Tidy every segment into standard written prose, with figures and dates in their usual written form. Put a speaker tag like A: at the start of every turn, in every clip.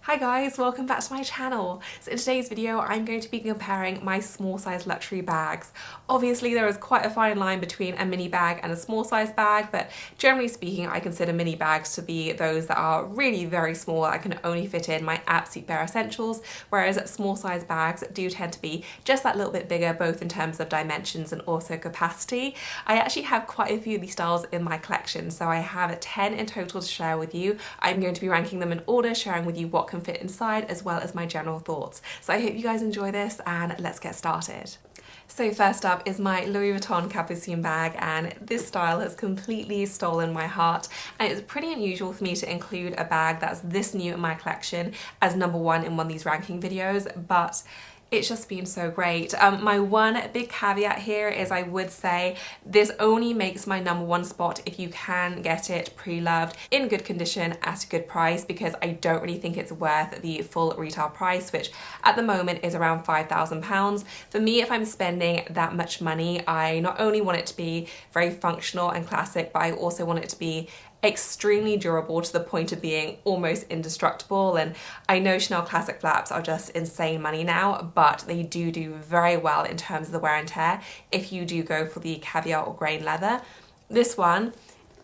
A: Hi guys, welcome back to my channel. So in today's video I'm going to be comparing my small size luxury bags. Obviously there is quite a fine line between a mini bag and a small size bag, but generally speaking I consider mini bags to be those that are really very small. I can only fit in my absolute bare essentials, whereas small size bags do tend to be just that little bit bigger, both in terms of dimensions and also capacity. I actually have quite a few of these styles in my collection, so I have 10 in total to share with you. I'm going to be ranking them in order, sharing with you what can fit inside as well as my general thoughts. So I hope you guys enjoy this and let's get started. So first up is my Louis Vuitton Capucine bag, and this style has completely stolen my heart, and it's pretty unusual for me to include a bag that's this new in my collection as number one in one of these ranking videos, but it's just been so great. My one big caveat here is I would say this only makes my number one spot if you can get it pre-loved in good condition at a good price, because I don't really think it's worth the full retail price, which at the moment is around £5,000. For me, if I'm spending that much money, I not only want it to be very functional and classic, but I also want it to be extremely durable to the point of being almost indestructible. And I know Chanel classic flaps are just insane money now, but they do very well in terms of the wear and tear if you do go for the caviar or grain leather. This one,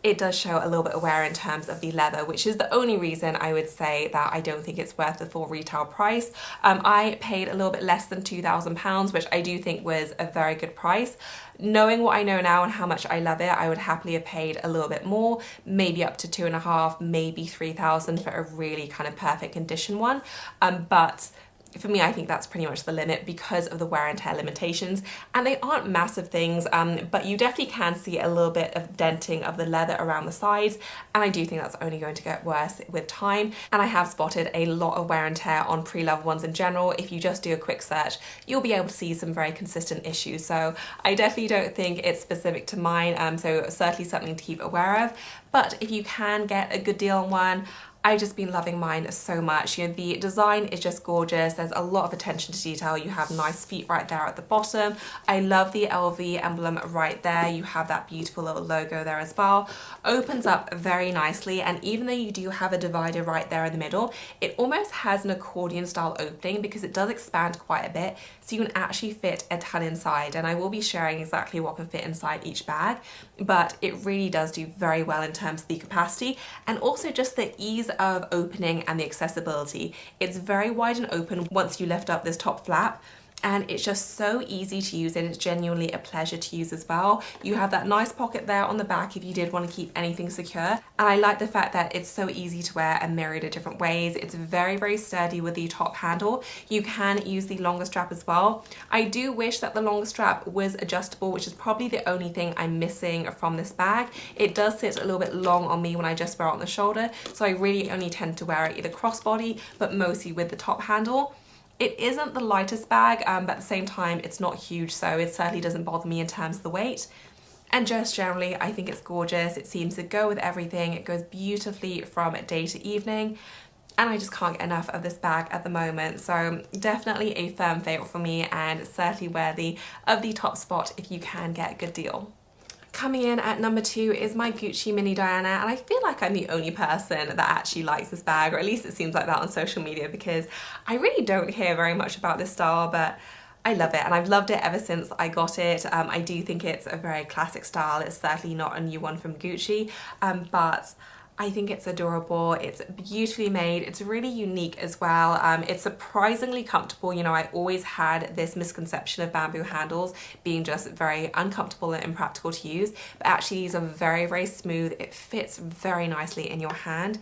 A: it does show a little bit of wear in terms of the leather, which is the only reason I would say that I don't think it's worth the full retail price. I paid a little bit less than £2,000, which I do think was a very good price. Knowing what I know now and how much I love it, I would happily have paid a little bit more, maybe up to 2.5, maybe 3,000 for a really kind of perfect condition one. But for me, I think that's pretty much the limit because of the wear and tear limitations, and they aren't massive things, but you definitely can see a little bit of denting of the leather around the sides, and I do think that's only going to get worse with time. And I have spotted a lot of wear and tear on pre-loved ones in general. If you just do a quick search, you'll be able to see some very consistent issues, so I definitely don't think it's specific to mine, so certainly something to keep aware of. But if you can get a good deal on one, I've just been loving mine so much. You know, the design is just gorgeous. There's a lot of attention to detail. You have nice feet right there at the bottom. I love the LV emblem right there. You have that beautiful little logo there as well. Opens up very nicely, and even though you do have a divider right there in the middle, it almost has an accordion style opening because it does expand quite a bit, so you can actually fit a ton inside. And I will be sharing exactly what can fit inside each bag, but it really does do very well in terms of the capacity and also just the ease of opening and the accessibility. It's very wide and open once you lift up this top flap, and it's just so easy to use, and it's genuinely a pleasure to use as well. You have that nice pocket there on the back if you did want to keep anything secure, and I like the fact that it's so easy to wear and mirrored in different ways. It's very sturdy with the top handle. You can use the longer strap as well. I do wish that the longer strap was adjustable, which is probably the only thing I'm missing from this bag. It does sit a little bit long on me when I just wear it on the shoulder, so I really only tend to wear it either crossbody, but mostly with the top handle. It isn't the lightest bag, but at the same time it's not huge, so it certainly doesn't bother me in terms of the weight. And just generally, I think it's gorgeous. It seems to go with everything. It goes beautifully from day to evening, and I just can't get enough of this bag at the moment. So definitely a firm favourite for me, and certainly worthy of the top spot if you can get a good deal. Coming in at number 2 is my Gucci Mini Diana, and I feel like I'm the only person that actually likes this bag, or at least it seems like that on social media, because I really don't hear very much about this style, but I love it, and I've loved it ever since I got it. I do think it's a very classic style. It's certainly not a new one from Gucci, but I think it's adorable. It's beautifully made. It's really unique as well. It's surprisingly comfortable. You know, I always had this misconception of bamboo handles being just very uncomfortable and impractical to use, but actually these are very smooth. It fits very nicely in your hand,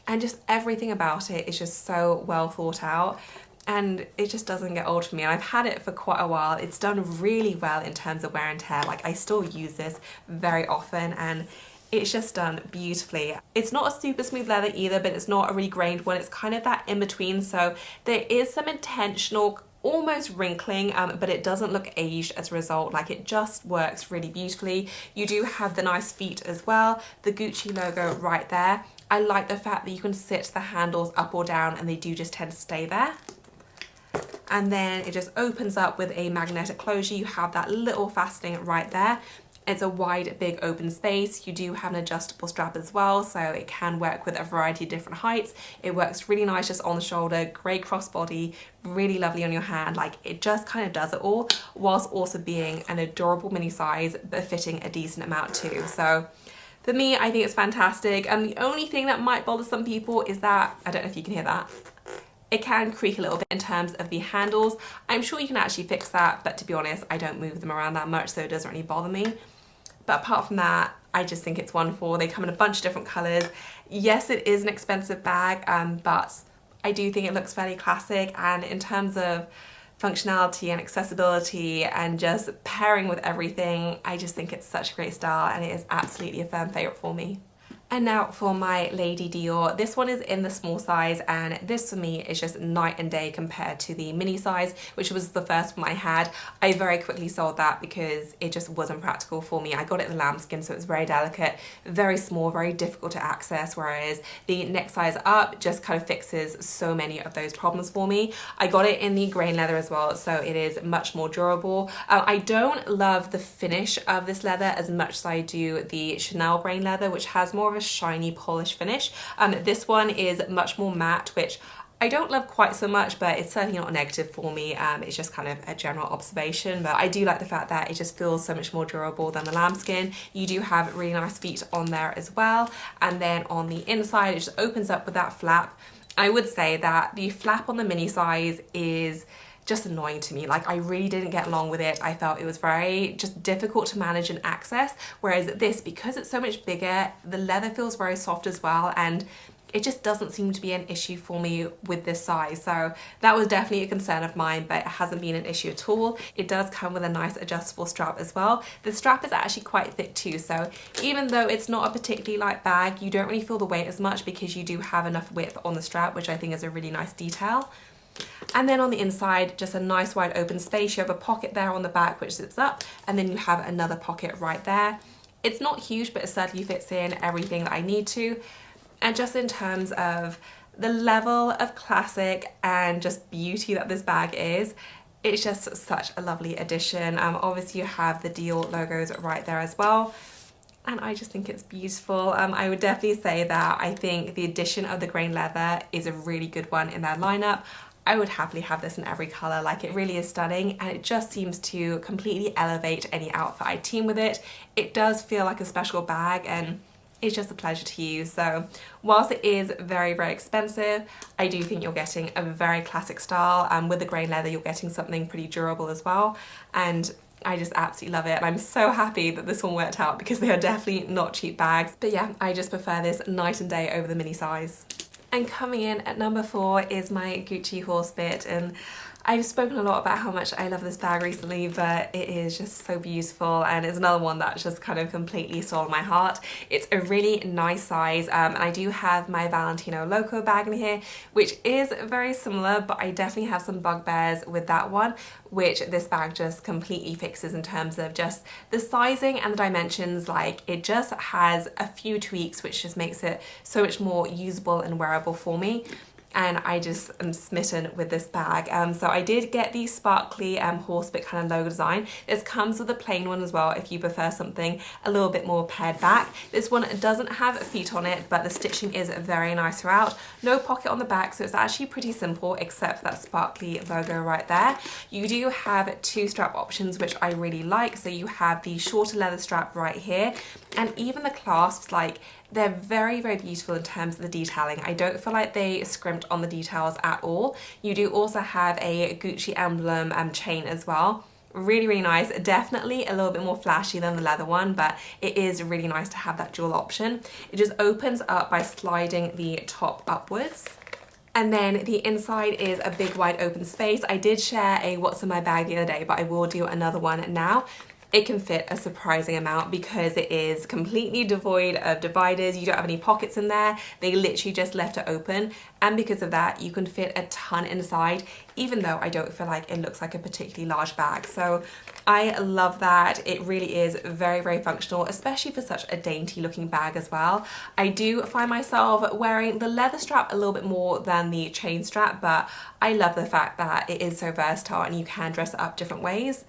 A: and just everything about it is just so well thought out, and it just doesn't get old for me. And I've had it for quite a while. It's done really well in terms of wear and tear. Like, I still use this very often, and it's just done beautifully. It's not a super smooth leather either, but it's not a really grained one. It's kind of that in between, so there is some intentional almost wrinkling, but it doesn't look aged as a result. Like, it just works really beautifully. You do have the nice feet as well, the Gucci logo right there. I like the fact that you can sit the handles up or down, and they do just tend to stay there. And then it just opens up with a magnetic closure. You have that little fastening right there. It's a wide, big open space. You do have an adjustable strap as well, so it can work with a variety of different heights. It works really nice just on the shoulder, great crossbody, really lovely on your hand. Like, it just kind of does it all, whilst also being an adorable mini size, but fitting a decent amount too. So for me, I think it's fantastic. And the only thing that might bother some people is that, I don't know if you can hear that, it can creak a little bit in terms of the handles. I'm sure you can actually fix that, but to be honest, I don't move them around that much, so it doesn't really bother me. But apart from that, I just think it's wonderful. They come in a bunch of different colours. Yes, it is an expensive bag, but I do think it looks fairly classic, and in terms of functionality and accessibility and just pairing with everything, I just think it's such a great style, and it is absolutely a firm favourite for me. And now for my Lady Dior. This one is in the small size, and this for me is just night and day compared to the mini size, which was the first one I had. I very quickly sold that because it just wasn't practical for me. I got it in lambskin, so it was very delicate, very small, very difficult to access, whereas the next size up just kind of fixes so many of those problems for me. I got it in the grain leather as well, so it is much more durable. I don't love the finish of this leather as much as I do the Chanel grain leather, which has more of a shiny polish finish. This one is much more matte, which I don't love quite so much, but it's certainly not a negative for me. It's just kind of a general observation, but I do like the fact that it just feels so much more durable than the lambskin. You do have really nice feet on there as well, and then on the inside it just opens up with that flap. I would say that the flap on the mini size is just annoying to me. Like, I really didn't get along with it. I felt it was very just difficult to manage and access, whereas this, because it's so much bigger, the leather feels very soft as well, and it just doesn't seem to be an issue for me with this size. So that was definitely a concern of mine, but it hasn't been an issue at all. It does come with a nice adjustable strap as well. The strap is actually quite thick too, so even though it's not a particularly light bag, you don't really feel the weight as much because you do have enough width on the strap, which I think is a really nice detail. And then on the inside, just a nice wide open space. You have a pocket there on the back which zips up, and then you have another pocket right there. It's not huge, but it certainly fits in everything that I need to. And just in terms of the level of classic and just beauty that this bag is, it's just such a lovely addition. Obviously you have the Dior logos right there as well, and I just think it's beautiful. I would definitely say that I think the addition of the grain leather is a really good one in their lineup. I would happily have this in every colour. Like, it really is stunning, and it just seems to completely elevate any outfit I team with it. It does feel like a special bag, and it's just a pleasure to use. So whilst it is very, very expensive, I do think you're getting a very classic style. With the grain leather, you're getting something pretty durable as well, and I just absolutely love it. And I'm so happy that this one worked out because they are definitely not cheap bags. But yeah, I just prefer this night and day over the mini size. And coming in at number 4 is my Gucci Horsebit, and I've spoken a lot about how much I love this bag recently, but it is just so beautiful, and it's another one that's just kind of completely stole my heart. It's a really nice size, and I do have my Valentino Loco bag in here, which is very similar, but I definitely have some bugbears with that one, which this bag just completely fixes in terms of just the sizing and the dimensions. Like, it just has a few tweaks, which just makes it so much more usable and wearable for me. And I just am smitten with this bag. So I did get the sparkly Horsebit kind of logo design. This comes with a plain one as well if you prefer something a little bit more pared back. This one doesn't have feet on it, but the stitching is very nice throughout. No pocket on the back, so it's actually pretty simple except for that sparkly logo right there. You do have 2 strap options, which I really like. So you have the shorter leather strap right here, and even the clasps, like, they're very, very beautiful in terms of the detailing. I don't feel like they scrimped on the details at all. You do also have a Gucci emblem chain as well. Really, really nice. Definitely a little bit more flashy than the leather one, but it is really nice to have that dual option. It just opens up by sliding the top upwards. And then the inside is a big wide open space. I did share a what's in my bag the other day, but I will do another one now. It can fit a surprising amount because it is completely devoid of dividers. You don't have any pockets in there. They literally just left it open. And because of that, you can fit a ton inside, even though I don't feel like it looks like a particularly large bag. So I love that. It really is very, very functional, especially for such a dainty looking bag as well. I do find myself wearing the leather strap a little bit more than the chain strap, but I love the fact that it is so versatile and you can dress it up different ways.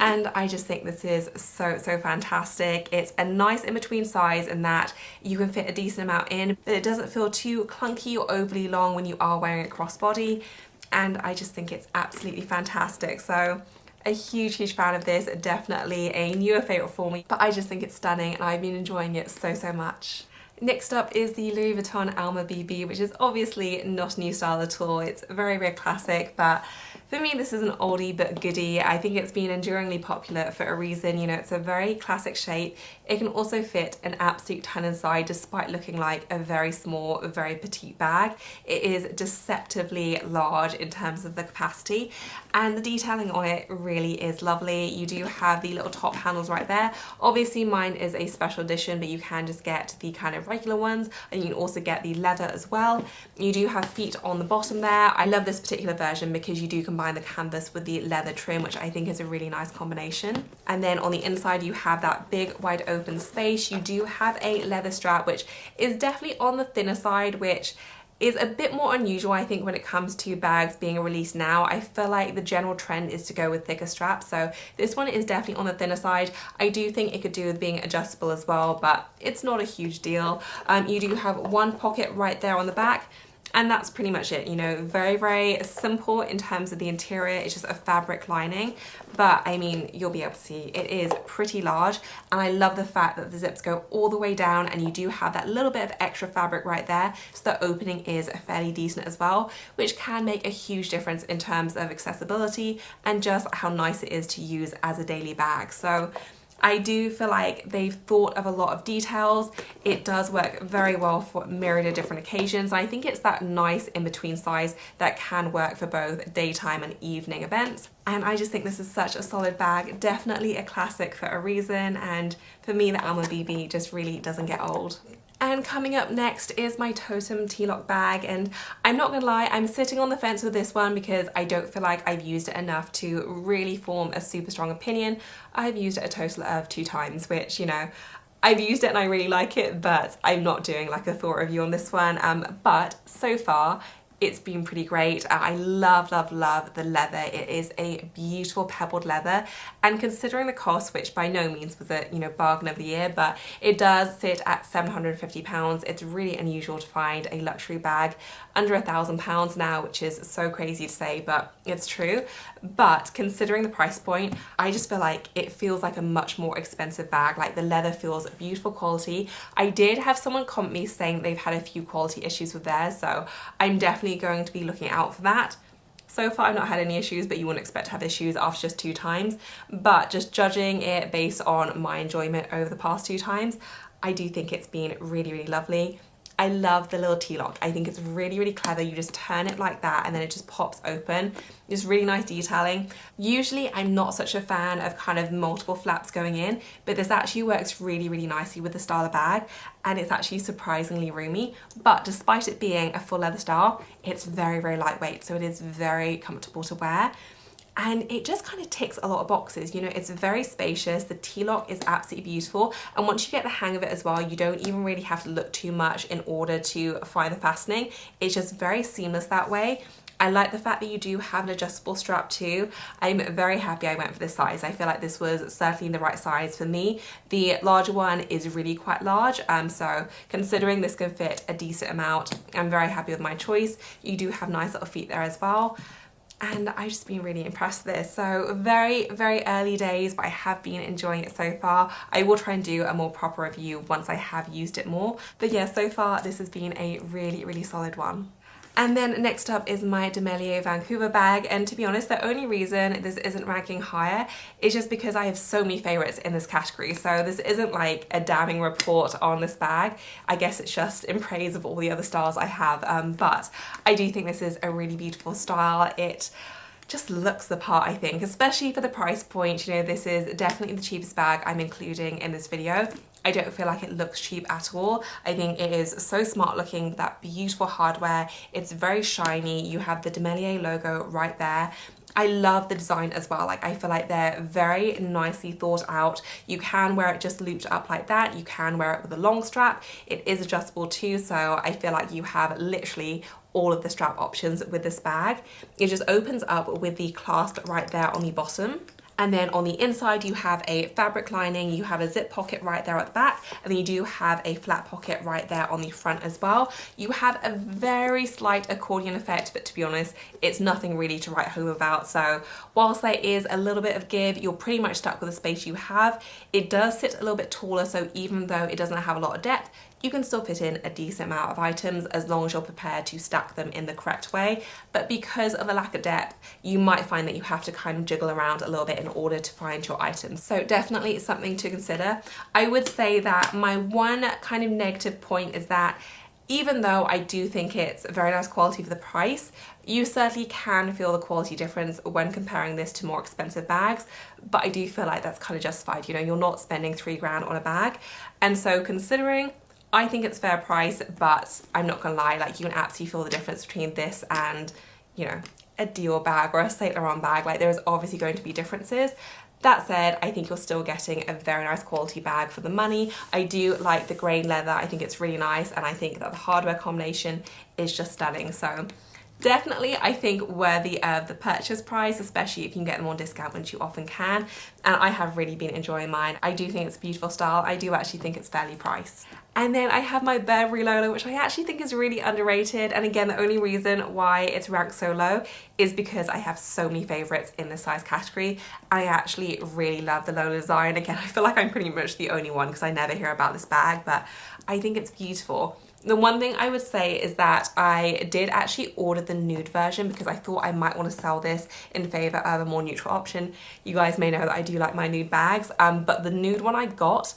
A: And I just think this is so fantastic. It's a nice in-between size in that you can fit a decent amount in, but it doesn't feel too clunky or overly long when you are wearing it crossbody. And I just think it's absolutely fantastic. So a huge fan of this, definitely a newer favourite for me, but I just think it's stunning and I've been enjoying it so much. Next up is the Louis Vuitton Alma BB, which is obviously not a new style at all. It's very classic, but for me this is an oldie but goodie. I think it's been enduringly popular for a reason. You know, it's a very classic shape. It can also fit an absolute ton inside despite looking like a very small, very petite bag. It is deceptively large in terms of the capacity, and the detailing on it really is lovely. You do have the little top handles right there. Obviously mine is a special edition, but you can just get the kind of regular ones, and you can also get the leather as well. You do have feet on the bottom there. I love this particular version because you do combine the canvas with the leather trim, which I think is a really nice combination. And then on the inside you have that big wide open space. You do have a leather strap, which is definitely on the thinner side, which is a bit more unusual I think when it comes to bags being released now. I feel like the general trend is to go with thicker straps, so this one is definitely on the thinner side. I do think it could do with being adjustable as well, but it's not a huge deal. You do have one pocket right there on the back, and that's pretty much it. You know, very simple in terms of the interior. It's just a fabric lining, but I mean, you'll be able to see it is pretty large, and I love the fact that the zips go all the way down and you do have that little bit of extra fabric right there, so the opening is fairly decent as well, which can make a huge difference in terms of accessibility and just how nice it is to use as a daily bag. So I do feel like they've thought of a lot of details. It does work very well for myriad of different occasions. I think it's that nice in-between size that can work for both daytime and evening events. And I just think this is such a solid bag, definitely a classic for a reason, and for me the Alma BB just really doesn't get old. And coming up next is my Totem T-Lock bag, and I'm not gonna lie, I'm sitting on the fence with this one because I don't feel like I've used it enough to really form a super strong opinion. I've used it a total of 2 times, which, you know, I've used it and I really like it, but I'm not doing like a thought review on this one. But so far, it's been pretty great. I love the leather. It is a beautiful pebbled leather, and considering the cost, which by no means was a, you know, bargain of the year, but it does sit at £750. It's really unusual to find a luxury bag under £1,000 now, which is so crazy to say, but it's true. But considering the price point, I just feel like it feels like a much more expensive bag. Like, the leather feels beautiful quality. I did have someone comment me saying they've had a few quality issues with theirs, so I'm definitely going to be looking out for that. So far I've not had any issues, but you wouldn't expect to have issues after just 2 times. But just judging it based on my enjoyment over the past 2 times, I do think it's been really lovely. I love the little T-lock. I think it's really clever. You just turn it like that and then it just pops open. Just really nice detailing. Usually I'm not such a fan of kind of multiple flaps going in, but this actually works really nicely with the style of bag, and it's actually surprisingly roomy. But despite it being a full leather style, it's very lightweight, so it is very comfortable to wear. And it just kind of ticks a lot of boxes. You know, it's very spacious. The T-lock is absolutely beautiful. And once you get the hang of it as well, you don't even really have to look too much in order to find the fastening. It's just very seamless that way. I like the fact that you do have an adjustable strap too. I'm very happy I went for this size. I feel like this was certainly the right size for me. The larger one is really quite large, so considering this can fit a decent amount, I'm very happy with my choice. You do have nice little feet there as well. And I've just been really impressed with this. So very early days, but I have been enjoying it so far. I will try and do a more proper review once I have used it more. But yeah, so far this has been a really solid one. And then next up is my Demelier Vancouver bag, and to be honest, the only reason this isn't ranking higher is just because I have so many favorites in this category. So this isn't like a damning report on this bag. I guess it's just in praise of all the other styles I have, but I do think this is a really beautiful style. It just looks the part, I think, especially for the price point. You know, this is definitely the cheapest bag I'm including in this video. I don't feel like it looks cheap at all. I think it is so smart looking, that beautiful hardware. It's very shiny. You have the Demelier logo right there. I love the design as well. Like, I feel like they're very nicely thought out. You can wear it just looped up like that. You can wear it with a long strap. It is adjustable too, so I feel like you have literally all of the strap options with this bag. It just opens up with the clasp right there on the bottom. And then on the inside, you have a fabric lining, you have a zip pocket right there at the back, and then you do have a flat pocket right there on the front as well. You have a very slight accordion effect, but to be honest, it's nothing really to write home about. So whilst there is a little bit of give, you're pretty much stuck with the space you have. It does sit a little bit taller, so even though it doesn't have a lot of depth, you can still fit in a decent amount of items as long as you're prepared to stack them in the correct way. But because of the lack of depth, you might find that you have to kind of jiggle around a little bit in order to find your items. So definitely it's something to consider. I would say that my one kind of negative point is that even though I do think it's very nice quality for the price, you certainly can feel the quality difference when comparing this to more expensive bags, but I do feel like that's kind of justified. You know, you're not spending £3 on a bag. And so considering, I think it's fair price, but I'm not gonna lie, like you can absolutely feel the difference between this and, you know, a Dior bag or a Saint Laurent bag. Like there's obviously going to be differences. That said, I think you're still getting a very nice quality bag for the money. I do like the grain leather. I think it's really nice, and I think that the hardware combination is just stunning. So definitely, I think, worthy of the purchase price, especially if you can get them on discount, which you often can. And I have really been enjoying mine. I do think it's a beautiful style. I do actually think it's fairly priced. And then I have my Burberry Lola, which I actually think is really underrated. And again, the only reason why it's ranked so low is because I have so many favorites in this size category. I actually really love the Lola design. Again, I feel like I'm pretty much the only one because I never hear about this bag, but I think it's beautiful. The one thing I would say is that I did actually order the nude version because I thought I might want to sell this in favor of a more neutral option. You guys may know that I do like my nude bags, but the nude one I got,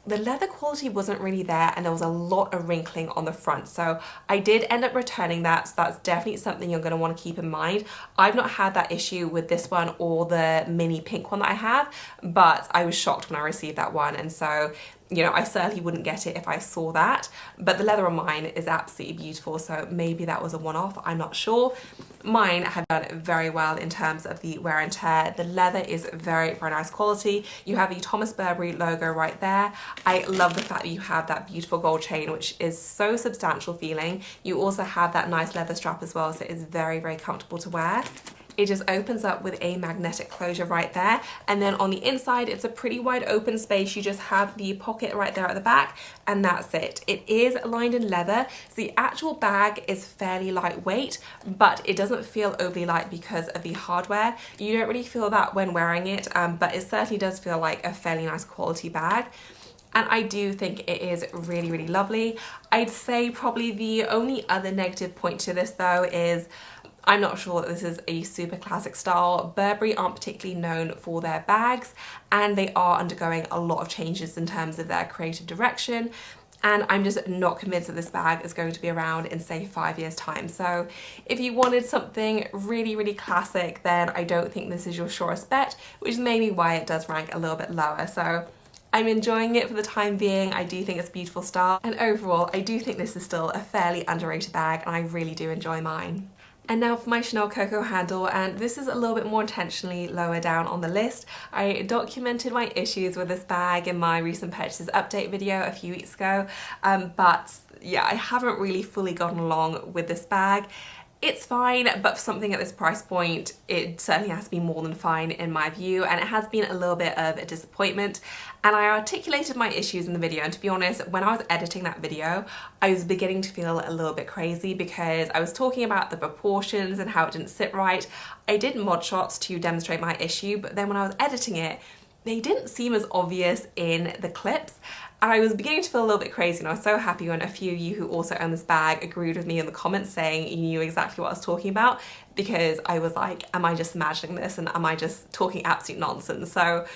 A: the leather quality wasn't really there and there was a lot of wrinkling on the front. So I did end up returning that. So that's definitely something you're going to want to keep in mind. I've not had that issue with this one or the mini pink one that I have, but I was shocked when I received that one. And so, you know, I certainly wouldn't get it if I saw that, but the leather on mine is absolutely beautiful. So maybe that was a one-off, I'm not sure. Mine have done very well in terms of the wear and tear. The leather is very, very nice quality. You have the Thomas Burberry logo right there. I love the fact that you have that beautiful gold chain, which is so substantial feeling. You also have that nice leather strap as well, so it is very, very comfortable to wear. It just opens up with a magnetic closure right there, and then on the inside it's a pretty wide open space. You just have the pocket right there at the back, and that's it. It is lined in leather, so the actual bag is fairly lightweight, but it doesn't feel overly light because of the hardware. You don't really feel that when wearing it, but it certainly does feel like a fairly nice quality bag. And I do think it is really, really lovely. I'd say probably the only other negative point to this though is I'm not sure that this is a super classic style. Burberry aren't particularly known for their bags, and they are undergoing a lot of changes in terms of their creative direction. And I'm just not convinced that this bag is going to be around in, say, 5 years' time. So if you wanted something really, really classic, then I don't think this is your surest bet, which is maybe why it does rank a little bit lower. So I'm enjoying it for the time being. I do think it's a beautiful style. And overall, I do think this is still a fairly underrated bag, and I really do enjoy mine. And now for my Chanel Coco Handle, and this is a little bit more intentionally lower down on the list. I documented my issues with this bag in my recent purchases update video a few weeks ago, but yeah, I haven't really fully gotten along with this bag. It's fine, but for something at this price point, it certainly has to be more than fine in my view, and it has been a little bit of a disappointment. And I articulated my issues in the video, and to be honest, when I was editing that video, I was beginning to feel a little bit crazy because I was talking about the proportions and how it didn't sit right. I did mod shots to demonstrate my issue, but then when I was editing it, they didn't seem as obvious in the clips. And I was beginning to feel a little bit crazy, and I was so happy when a few of you who also own this bag agreed with me in the comments saying you knew exactly what I was talking about, because I was like, am I just imagining this and am I just talking absolute nonsense? So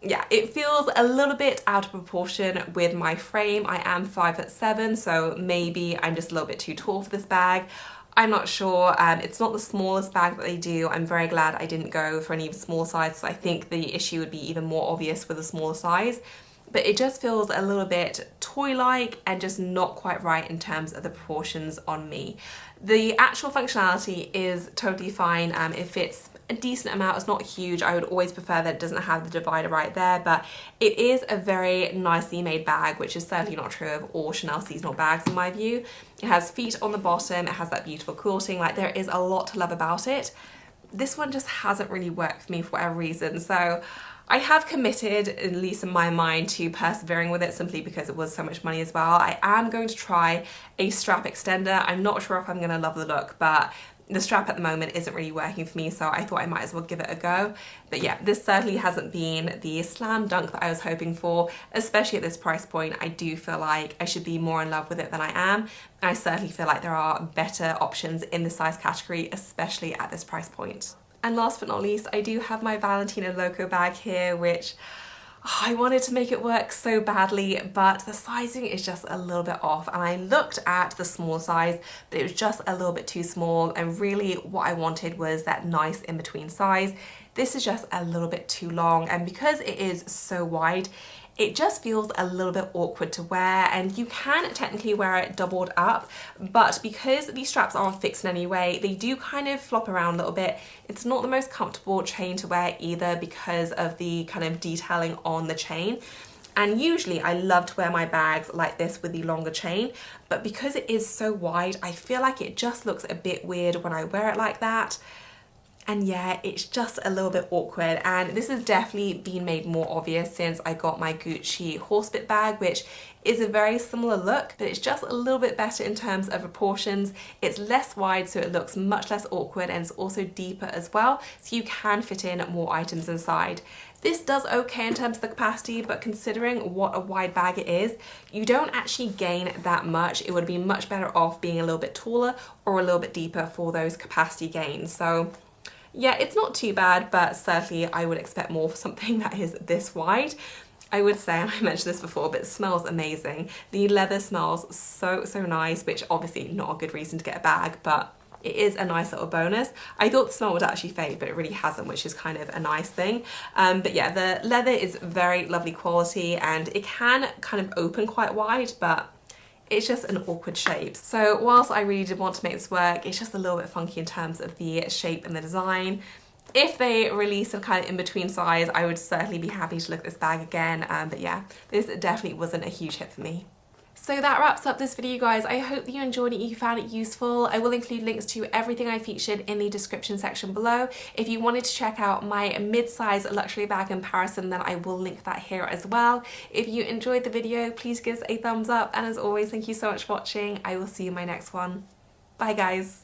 A: yeah, it feels a little bit out of proportion with my frame. I am 5'7", so maybe I'm just a little bit too tall for this bag. I'm not sure. It's not the smallest bag that they do. I'm very glad I didn't go for an even smaller size, so I think the issue would be even more obvious with a smaller size. But it just feels a little bit toy-like and just not quite right in terms of the proportions on me. The actual functionality is totally fine. It fits a decent amount. It's not huge. I would always prefer that it doesn't have the divider right there, but it is a very nicely made bag, which is certainly not true of all Chanel seasonal bags in my view. It has feet on the bottom. It has that beautiful quilting. Like, there is a lot to love about it. this one just hasn't really worked for me for whatever reason. So I have committed, at least in my mind, to persevering with it simply because it was so much money as well. I am going to try a strap extender. I'm not sure if I'm going to love the look, but the strap at the moment isn't really working for me, so I thought I might as well give it a go. But yeah, this certainly hasn't been the slam dunk that I was hoping for, especially at this price point. I do feel like I should be more in love with it than I am. I certainly feel like there are better options in the size category, especially at this price point. And last but not least, I do have my Valentino Loco bag here, which I wanted to make it work so badly, but the sizing is just a little bit off. And I looked at the small size, but it was just a little bit too small. And really what I wanted was that nice in-between size. This is just a little bit too long. And because it is so wide, it just feels a little bit awkward to wear, and you can technically wear it doubled up, but because these straps aren't fixed in any way, they do kind of flop around a little bit. It's not the most comfortable chain to wear either because of the kind of detailing on the chain. And usually I love to wear my bags like this with the longer chain, but because it is so wide, I feel like it just looks a bit weird when I wear it like that. And yeah, it's just a little bit awkward, and this has definitely been made more obvious since I got my Gucci horsebit bag, which is a very similar look, but it's just a little bit better in terms of proportions. It's less wide, so it looks much less awkward, and it's also deeper as well, so you can fit in more items inside. This does okay in terms of the capacity, but considering what a wide bag it is, you don't actually gain that much. It would be much better off being a little bit taller or a little bit deeper for those capacity gains. So yeah, it's not too bad, but certainly I would expect more for something that is this wide. I would say, and I mentioned this before, but it smells amazing. The leather smells so nice, which obviously not a good reason to get a bag, but it is a nice little bonus. I thought the smell would actually fade, but it really hasn't, which is kind of a nice thing. But yeah, the leather is very lovely quality, and it can kind of open quite wide, but it's just an awkward shape. So whilst I really did want to make this work, it's just a little bit funky in terms of the shape and the design. If they release some kind of in-between size, I would certainly be happy to look at this bag again. But yeah, this definitely wasn't a huge hit for me. So that wraps up this video, guys. I hope that you enjoyed it, you found it useful. I will include links to everything I featured in the description section below. If you wanted to check out my mid-size luxury bag comparison, then I will link that here as well. If you enjoyed the video, please give us a thumbs up. And as always, thank you so much for watching. I will see you in my next one. Bye, guys.